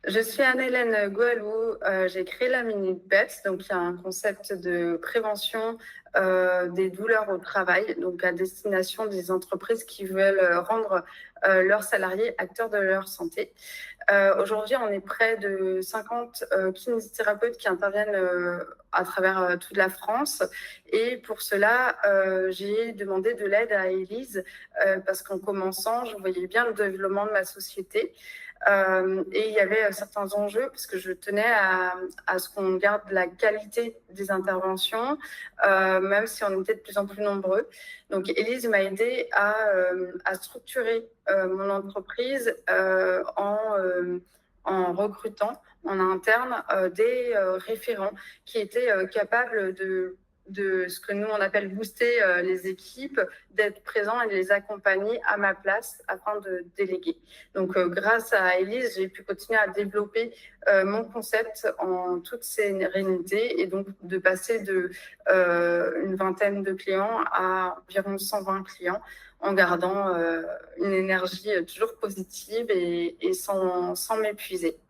Je suis Anne-Hélène Goualou. J'ai créé la Minute PEPS, donc il y a un concept de prévention des douleurs au travail, donc à destination des entreprises qui veulent rendre leurs salariés acteurs de leur santé. Aujourd'hui, on est près de 50 kinésithérapeutes qui interviennent à travers toute la France. Et pour cela, j'ai demandé de l'aide à Élise parce qu'en commençant, je voyais bien le développement de ma société. Et il y avait certains enjeux parce que je tenais à ce qu'on garde la qualité des interventions, même si on était de plus en plus nombreux. Donc, Élise m'a aidé à structurer mon entreprise en recrutant en interne des référents qui étaient capables de ce que nous on appelle booster les équipes, d'être présents et de les accompagner à ma place afin de déléguer. Donc, grâce à Élise, j'ai pu continuer à développer mon concept en toute sérénité et donc de passer de une vingtaine de clients à environ 120 clients en gardant une énergie toujours positive et sans m'épuiser.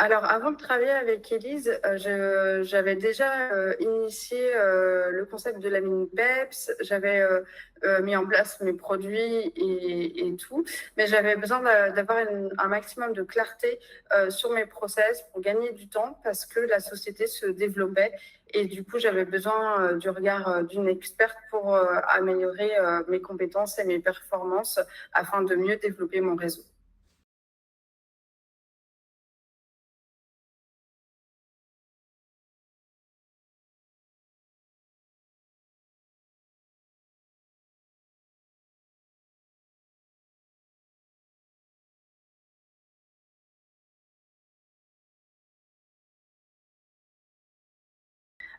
Alors, avant de travailler avec Elise, j'avais déjà initié le concept de la mini PEPS, j'avais mis en place mes produits et tout, mais j'avais besoin d'avoir un maximum de clarté sur mes process pour gagner du temps parce que la société se développait et du coup, j'avais besoin du regard d'une experte pour améliorer mes compétences et mes performances afin de mieux développer mon réseau.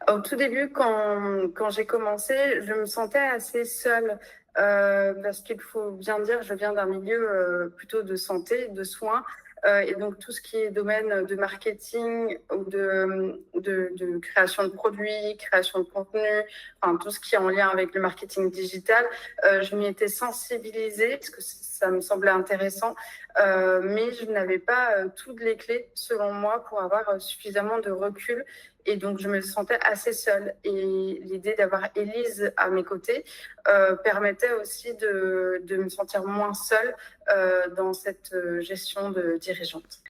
Au tout début, quand j'ai commencé, je me sentais assez seule parce qu'il faut bien dire, je viens d'un milieu plutôt de santé, de soins. Et donc, tout ce qui est domaine de marketing ou de création de produits, création de contenu, enfin, tout ce qui est en lien avec le marketing digital, je m'y étais sensibilisée parce que ça me semblait intéressant, mais je n'avais pas toutes les clés, selon moi, pour avoir suffisamment de recul et donc, je me sentais assez seule. Et l'idée d'avoir Élise à mes côtés permettait aussi de me sentir moins seule dans cette gestion de dirigeante.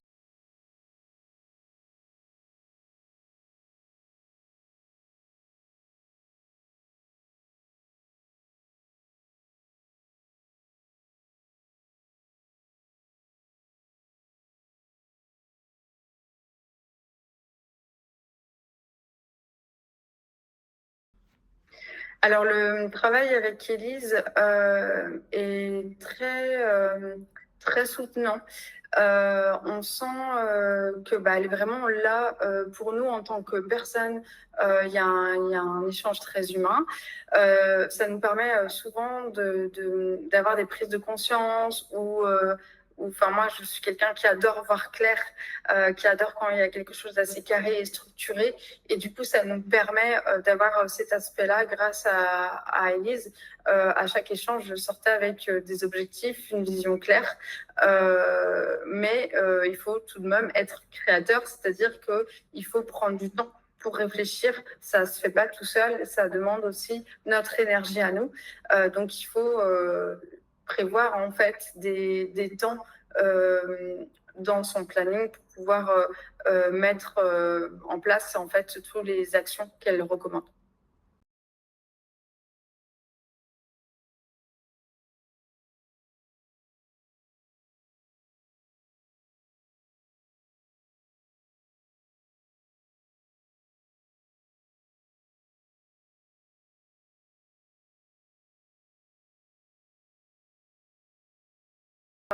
Alors, le travail avec Élise est très soutenant. On sent que elle est vraiment là pour nous en tant que personne. Il y a un échange très humain. Ça nous permet souvent d'avoir des prises de conscience enfin moi je suis quelqu'un qui adore voir clair, qui adore quand il y a quelque chose d'assez carré et structuré. Et du coup, ça nous permet d'avoir cet aspect-là grâce à Elise. À chaque échange, je sortais avec des objectifs, une vision claire. Mais il faut tout de même être créateur, c'est-à-dire qu'il faut prendre du temps pour réfléchir. Ça ne se fait pas tout seul, ça demande aussi notre énergie à nous. Donc il faut prévoir en fait des temps dans son planning pour pouvoir mettre en place en fait toutes les actions qu'elle recommande.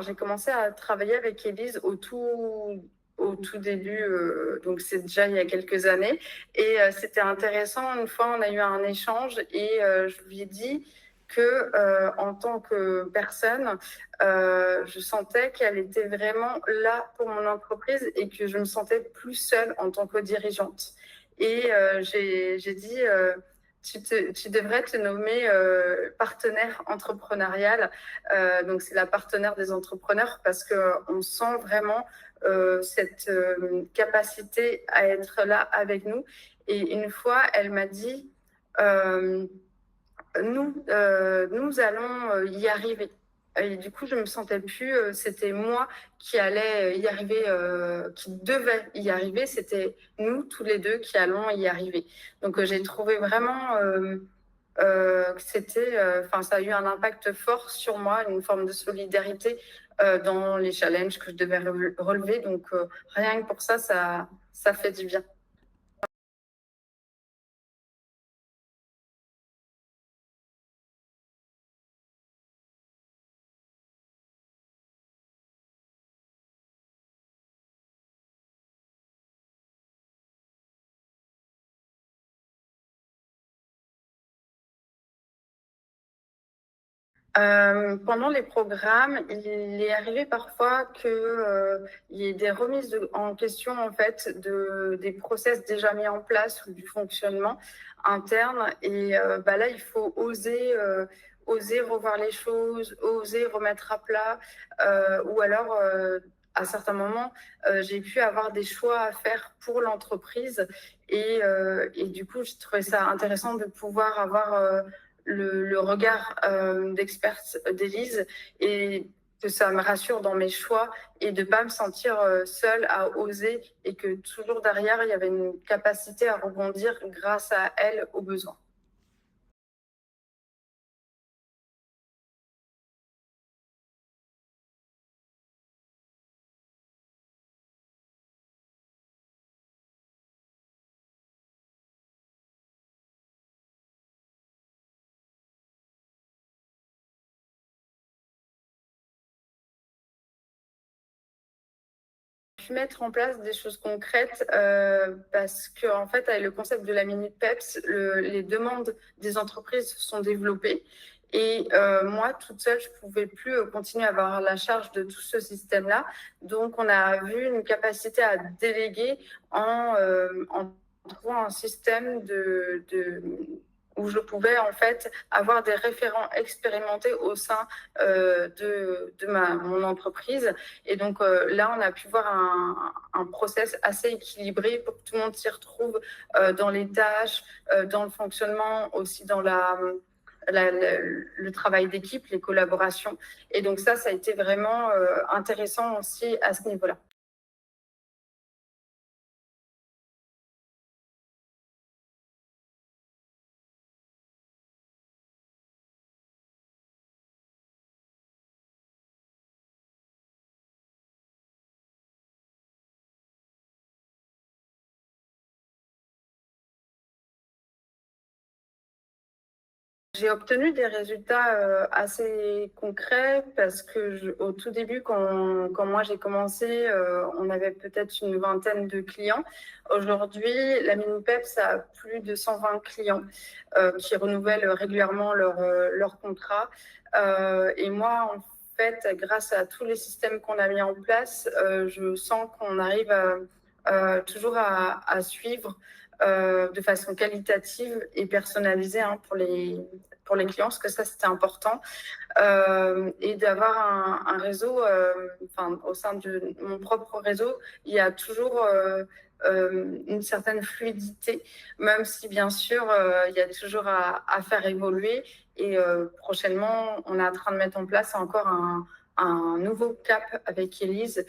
J'ai commencé à travailler avec Élise au tout début, donc c'est déjà il y a quelques années. Et c'était intéressant. Une fois, on a eu un échange et je lui ai dit, que en tant que personne, je sentais qu'elle était vraiment là pour mon entreprise et que je me sentais plus seule en tant que dirigeante. Et j'ai dit, tu devrais te nommer partenaire entrepreneurial. Donc, c'est la partenaire des entrepreneurs parce qu'on sent vraiment cette capacité à être là avec nous. Et une fois, elle m'a dit, euh, nous allons y arriver. Et du coup, je me sentais plus, c'était moi qui allais y arriver, qui devait y arriver. C'était nous, tous les deux, qui allons y arriver. Donc, j'ai trouvé vraiment que c'était, enfin, ça a eu un impact fort sur moi, une forme de solidarité dans les challenges que je devais relever. Donc, rien que pour ça, ça fait du bien. Pendant les programmes, il est arrivé parfois que il y ait des remises en question en fait des process déjà mis en place ou du fonctionnement interne. Et bah là, il faut oser revoir les choses, oser remettre à plat, ou alors à certains moments, j'ai pu avoir des choix à faire pour l'entreprise et du coup, je trouvais ça intéressant de pouvoir avoir le regard d'experte d'Élise et que ça me rassure dans mes choix et de ne pas me sentir seule à oser et que toujours derrière, il y avait une capacité à rebondir grâce à elle aux besoins. Pu mettre en place des choses concrètes parce que en fait avec le concept de la minute PEPS, les demandes des entreprises se sont développées et moi toute seule je pouvais plus continuer à avoir la charge de tout ce système là, donc on a vu une capacité à déléguer en trouvant un système où je pouvais en fait avoir des référents expérimentés au sein mon entreprise. Et donc là, on a pu voir un process assez équilibré pour que tout le monde s'y retrouve dans les tâches, dans le fonctionnement, aussi dans le travail d'équipe, les collaborations. Et donc ça a été vraiment intéressant aussi à ce niveau-là. J'ai obtenu des résultats assez concrets parce que au tout début, quand moi j'ai commencé, on avait peut-être une vingtaine de clients. Aujourd'hui, la Minipep, ça a plus de 120 clients qui renouvellent régulièrement leur contrat. Et moi, en fait, grâce à tous les systèmes qu'on a mis en place, je sens qu'on arrive toujours à suivre de façon qualitative et personnalisée hein, pour les clients, parce que ça, c'était important. Et d'avoir un réseau, enfin, au sein de mon propre réseau, il y a toujours une certaine fluidité, même si bien sûr, il y a toujours à faire évoluer. Et prochainement, on est en train de mettre en place encore un nouveau cap avec Elise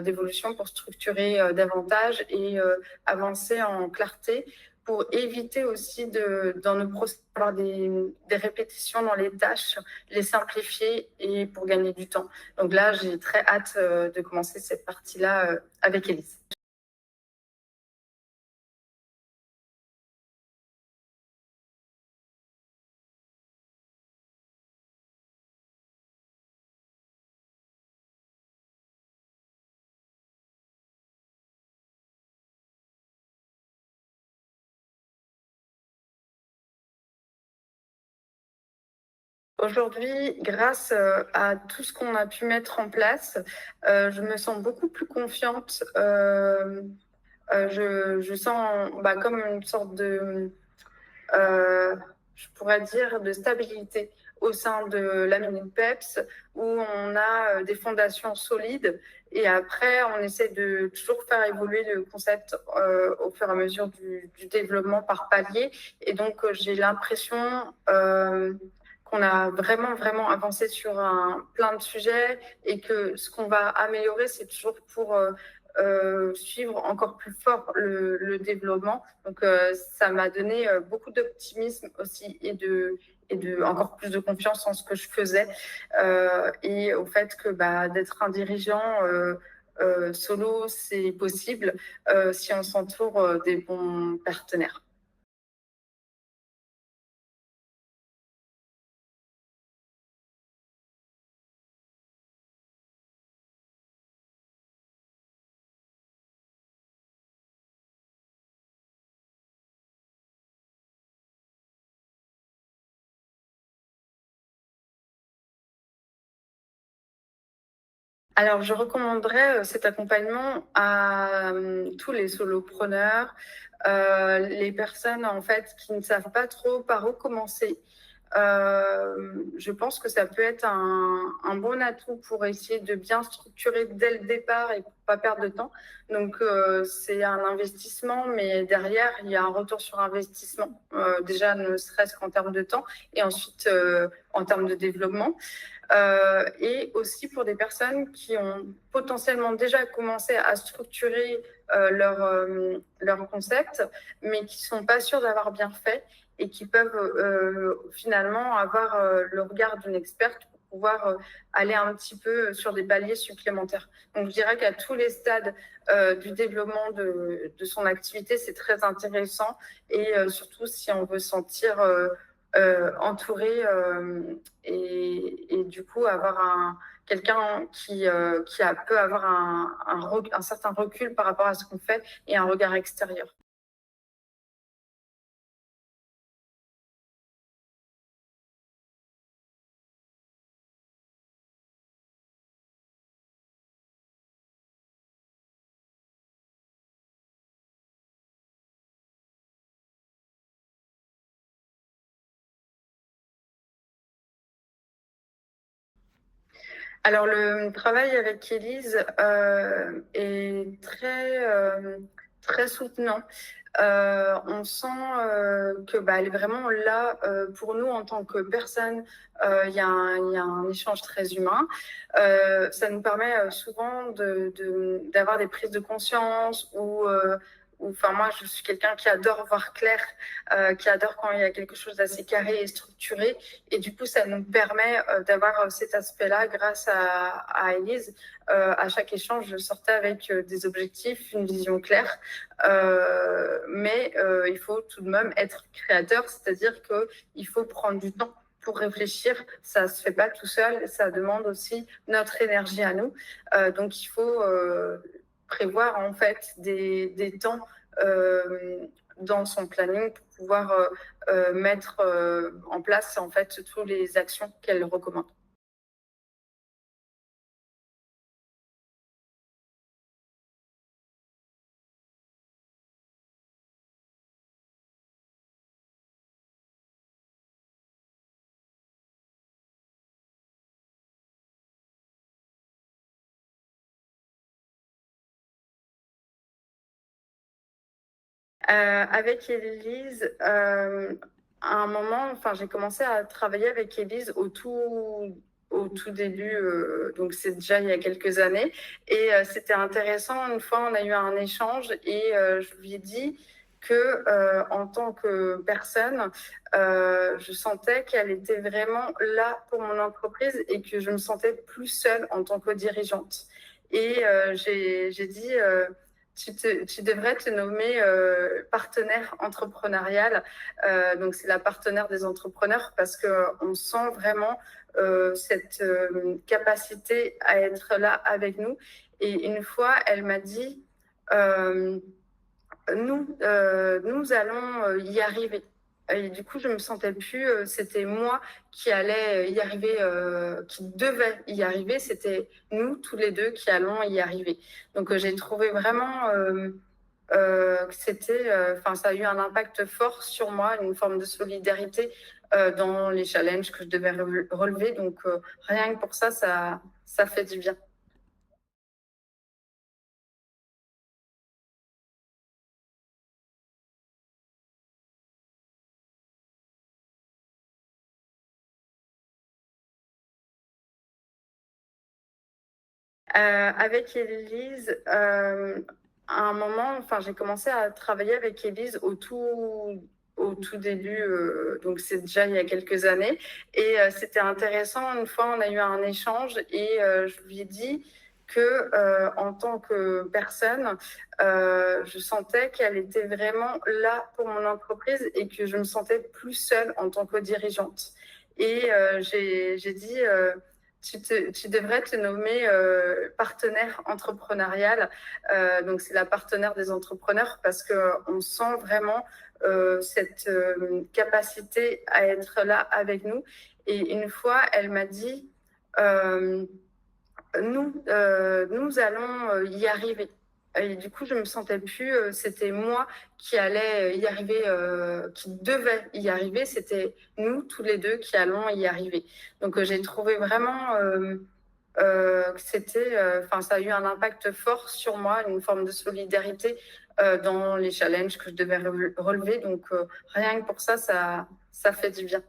d'évolution pour structurer davantage et avancer en clarté pour éviter aussi dans nos process avoir des répétitions dans les tâches, les simplifier et pour gagner du temps. Donc là, j'ai très hâte de commencer cette partie-là avec Elise. Aujourd'hui, grâce à tout ce qu'on a pu mettre en place, je me sens beaucoup plus confiante. Je sens comme une sorte de, euh, je pourrais dire, de stabilité au sein de la Minute PEPS, où on a des fondations solides. Et après, on essaie de toujours faire évoluer le concept au fur et à mesure du développement par palier. Et donc, j'ai l'impression qu'on a vraiment, vraiment avancé sur plein de sujets et que ce qu'on va améliorer, c'est toujours pour suivre encore plus fort le développement. Donc, ça m'a donné beaucoup d'optimisme aussi et de encore plus de confiance en ce que je faisais et au fait que d'être un dirigeant solo, c'est possible si on s'entoure des bons partenaires. Alors, je recommanderais cet accompagnement à tous les solopreneurs, les personnes en fait qui ne savent pas trop par où commencer. Je pense que ça peut être un bon atout pour essayer de bien structurer dès le départ et pour pas perdre de temps. Donc, c'est un investissement, mais derrière, il y a un retour sur investissement. Déjà, ne serait-ce qu'en termes de temps et ensuite en termes de développement. Et aussi pour des personnes qui ont potentiellement déjà commencé à structurer leur concept, mais qui sont pas sûrs d'avoir bien fait et qui peuvent finalement avoir le regard d'une experte pour pouvoir aller un petit peu sur des paliers supplémentaires. Donc je dirais qu'à tous les stades du développement de son activité, c'est très intéressant et surtout si on veut sentir entouré et du coup avoir quelqu'un peut avoir un certain recul par rapport à ce qu'on fait et un regard extérieur. Alors, le travail avec Élise est très soutenant. On sent que elle est vraiment là pour nous en tant que personne. Il y a un échange très humain. Ça nous permet souvent d'avoir des prises de conscience enfin moi je suis quelqu'un qui adore voir clair, qui adore quand il y a quelque chose d'assez carré et structuré et du coup ça nous permet d'avoir cet aspect-là grâce à Elise. À chaque échange je sortais avec des objectifs, une vision claire, mais il faut tout de même être créateur, c'est-à-dire qu'il faut prendre du temps pour réfléchir. Ça se fait pas tout seul, ça demande aussi notre énergie à nous. Donc il faut prévoir en fait des temps dans son planning pour pouvoir mettre en place en fait toutes les actions qu'elle recommande. Avec Élise, à un moment, enfin, j'ai commencé à travailler avec Élise au tout début, donc c'est déjà il y a quelques années. Et c'était intéressant. Une fois, on a eu un échange et je lui ai dit que, en tant que personne, je sentais qu'elle était vraiment là pour mon entreprise et que je me sentais plus seule en tant que dirigeante. Et j'ai dit tu devrais te nommer partenaire entrepreneurial. Donc, c'est la partenaire des entrepreneurs parce qu'on sent vraiment cette capacité à être là avec nous. Et une fois, elle m'a dit, euh, nous allons y arriver. Et du coup, je me sentais plus, c'était moi qui allais y arriver, qui devait y arriver. C'était nous, tous les deux, qui allons y arriver. Donc, j'ai trouvé vraiment que c'était, enfin, ça a eu un impact fort sur moi, une forme de solidarité dans les challenges que je devais relever. Donc, rien que pour ça, ça fait du bien. Avec Élise, à un moment, enfin, j'ai commencé à travailler avec Élise au tout début, donc c'est déjà il y a quelques années. Et c'était intéressant. Une fois, on a eu un échange et je lui ai dit que, en tant que personne, je sentais qu'elle était vraiment là pour mon entreprise et que je me sentais plus seule en tant que dirigeante. Et j'ai dit, tu devrais te nommer partenaire entrepreneurial. Donc, c'est la partenaire des entrepreneurs parce qu'on sent vraiment cette capacité à être là avec nous. Et une fois, elle m'a dit, euh, nous allons y arriver. Et du coup, je me sentais plus, c'était moi qui allais y arriver, qui devait y arriver. C'était nous, tous les deux, qui allons y arriver. Donc, j'ai trouvé vraiment que c'était, enfin, ça a eu un impact fort sur moi, une forme de solidarité dans les challenges que je devais relever. Donc, rien que pour ça, ça fait du bien.